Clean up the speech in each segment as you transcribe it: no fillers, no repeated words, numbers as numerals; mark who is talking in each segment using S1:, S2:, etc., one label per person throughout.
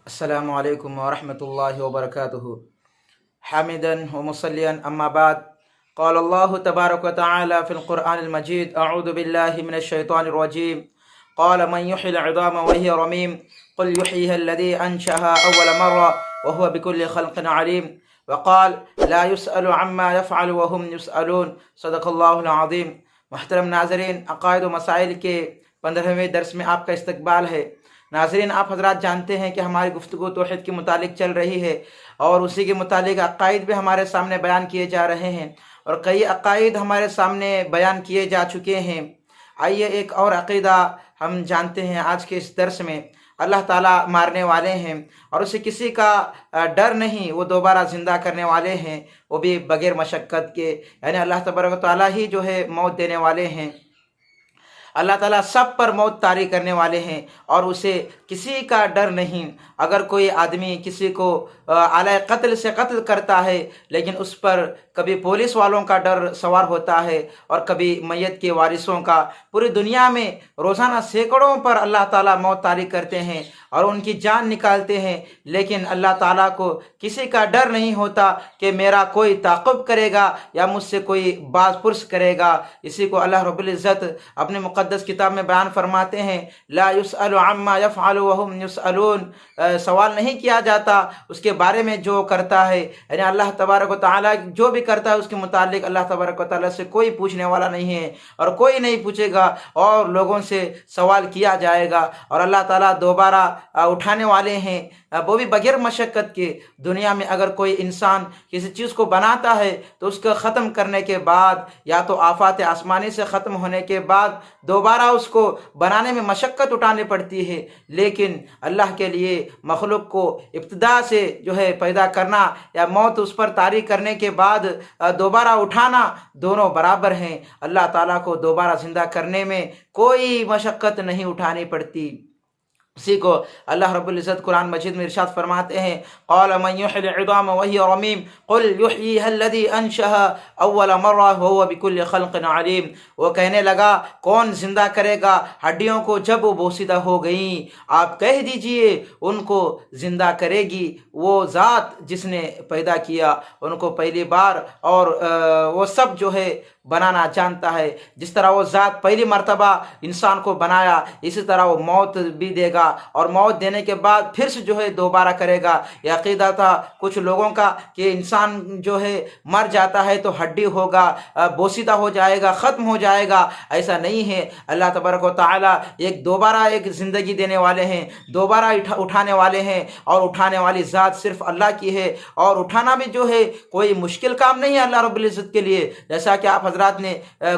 S1: السلام علیکم ورحمۃ اللہ وبرکاتہ حامدا ومصلیا اما بعد قال اللہ تبارک وتعالی فی القرآن المجید اعوذ باللہ من الشیطان الرجیم قال من يحيي العظام وهي رميم قل يحييها الذي أنشأها أول مرة وهو بكل خلق عليم وقال لا يسأل عما يفعل وهم يسألون صدق اللہ العظیم۔ محترم ناظرین، عقائد و مسائل کے 15ویں درس میں آپ کا استقبال ہے۔ ناظرین، آپ حضرات جانتے ہیں کہ ہماری گفتگو توحید کے متعلق چل رہی ہے اور اسی کے متعلق عقائد بھی ہمارے سامنے بیان کیے جا رہے ہیں اور کئی عقائد ہمارے سامنے بیان کیے جا چکے ہیں۔ آئیے ایک اور عقیدہ ہم جانتے ہیں آج کے اس درس میں۔ اللہ تعالیٰ مارنے والے ہیں اور اسے کسی کا ڈر نہیں، وہ دوبارہ زندہ کرنے والے ہیں، وہ بھی بغیر مشقت کے، یعنی اللہ تبارک و تعالیٰ ہی جو ہے موت دینے والے ہیں۔ اللہ تعالیٰ سب پر موت طاری کرنے والے ہیں اور اسے کسی کا ڈر نہیں۔ اگر کوئی آدمی کسی کو اعلی قتل سے قتل کرتا ہے لیکن اس پر کبھی پولیس والوں کا ڈر سوار ہوتا ہے اور کبھی میت کے وارثوں کا، پوری دنیا میں روزانہ سینکڑوں پر اللہ تعالیٰ موت طاری کرتے ہیں اور ان کی جان نکالتے ہیں، لیکن اللہ تعالیٰ کو کسی کا ڈر نہیں ہوتا کہ میرا کوئی تعاقب کرے گا یا مجھ سے کوئی باز پرس کرے گا۔ اسی کو اللہ رب العزت اپنے مقدس کتاب میں بیان فرماتے ہیں، لا يسأل عما يفعل وهم يسألون، سوال نہیں کیا جاتا اس کے بارے میں جو کرتا ہے، یعنی اللہ تبارک و تعالیٰ جو بھی کرتا ہے اس کے متعلق اللہ تبارک و تعالیٰ سے کوئی پوچھنے والا نہیں ہے اور کوئی نہیں پوچھے گا اور لوگوں سے سوال کیا جائے گا۔ اور اللہ تعالیٰ دوبارہ اٹھانے والے ہیں، وہ بھی بغیر مشقت کے۔ دنیا میں اگر کوئی انسان کسی چیز کو بناتا ہے تو اس کو ختم کرنے کے بعد یا تو آفات آسمانی سے ختم ہونے کے بعد دوبارہ اس کو بنانے میں مشقت اٹھانی پڑتی ہے، لیکن اللہ کے لیے مخلوق کو ابتدا سے جو ہے پیدا کرنا یا موت اس پر طاری کرنے کے بعد دوبارہ اٹھانا دونوں برابر ہیں۔ اللہ تعالیٰ کو دوبارہ زندہ کرنے میں کوئی مشقت نہیں اٹھانی پڑتی۔ اسی کو اللہ رب العزت قرآن مجید میں ارشاد فرماتے ہیں، قال من يحيي العظام وهي رميم قل يحييها الذي انشأها اول مرة وهو بكل خلق عليم۔ وہ کہنے لگا کون زندہ کرے گا ہڈیوں کو جب وہ بوسیدہ ہو گئیں؟ آپ کہہ دیجئے ان کو زندہ کرے گی وہ ذات جس نے پیدا کیا ان کو پہلی بار، اور وہ سب جو ہے بنانا جانتا ہے۔ جس طرح وہ ذات پہلی مرتبہ انسان کو بنایا، اسی طرح وہ موت بھی دے گا اور موت دینے کے بعد پھر سے جو ہے دوبارہ کرے گا۔ یہ عقیدہ تھا کچھ لوگوں کا کہ انسان جو ہے مر جاتا ہے تو ہڈی ہوگا، بوسیدہ ہو جائے گا، ختم ہو جائے گا۔ ایسا نہیں ہے۔ اللہ تبارک و تعالیٰ دوبارہ ایک زندگی دینے والے ہیں، دوبارہ اٹھانے والے ہیں، اور اٹھانے والی ذات صرف اللہ کی ہے، اور اٹھانا بھی جو ہے کوئی مشکل کام نہیں ہے اللہ رب العزت کے لیے، جیسا کہ آپ حضرات نے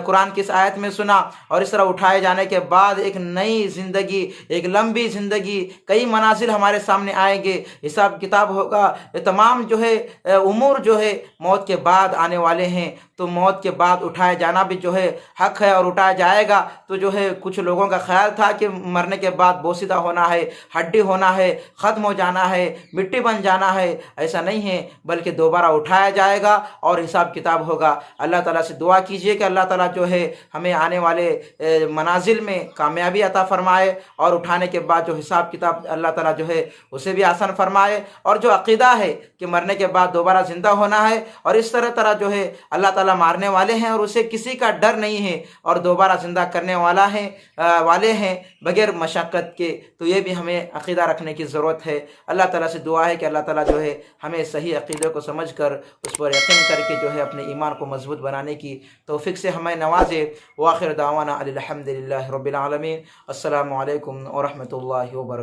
S1: قرآن کی اس آیت میں سنا۔ اور اس طرح اٹھائے جانے کے بعد ایک نئی زندگی، ایک لمبی زندگی، کئی منازل ہمارے سامنے آئیں گے، حساب کتاب ہوگا، یہ تمام جو ہے امور جو ہے موت کے بعد آنے والے ہیں۔ تو موت کے بعد اٹھائے جانا بھی جو ہے حق ہے اور اٹھایا جائے گا۔ تو جو ہے کچھ لوگوں کا خیال تھا کہ مرنے کے بعد بوسیدہ ہونا ہے، ہڈی ہونا ہے، ختم ہو جانا ہے، مٹی بن جانا ہے۔ ایسا نہیں ہے، بلکہ دوبارہ اٹھایا جائے گا اور حساب کتاب ہوگا۔ اللہ تعالیٰ سے دعا کیجئے کہ اللہ تعالیٰ جو ہے ہمیں آنے والے منازل میں کامیابی عطا فرمائے، اور اٹھانے کے بعد جو حساب کتاب اللہ تعالیٰ جو ہے اسے بھی آسان فرمائے۔ اور جو عقیدہ ہے کہ مرنے کے بعد دوبارہ زندہ ہونا ہے اور اس طرح جو ہے اللہ تعالیٰ مارنے والے ہیں اور اسے کسی کا ڈر نہیں ہے اور دوبارہ زندہ کرنے والے ہیں بغیر مشقت کے، تو یہ بھی ہمیں عقیدہ رکھنے کی ضرورت ہے۔ اللہ تعالیٰ سے دعا ہے کہ اللہ تعالیٰ جو ہے ہمیں صحیح عقیدے کو سمجھ کر اس پر یقین کر کے جو ہے اپنے ایمان کو مضبوط بنانے کی توفیق سے ہمیں نوازے۔ وآخر دعوانا الحمد للہ رب العالمین۔ السلام علیکم ورحمۃ اللہ وبرکاتہ۔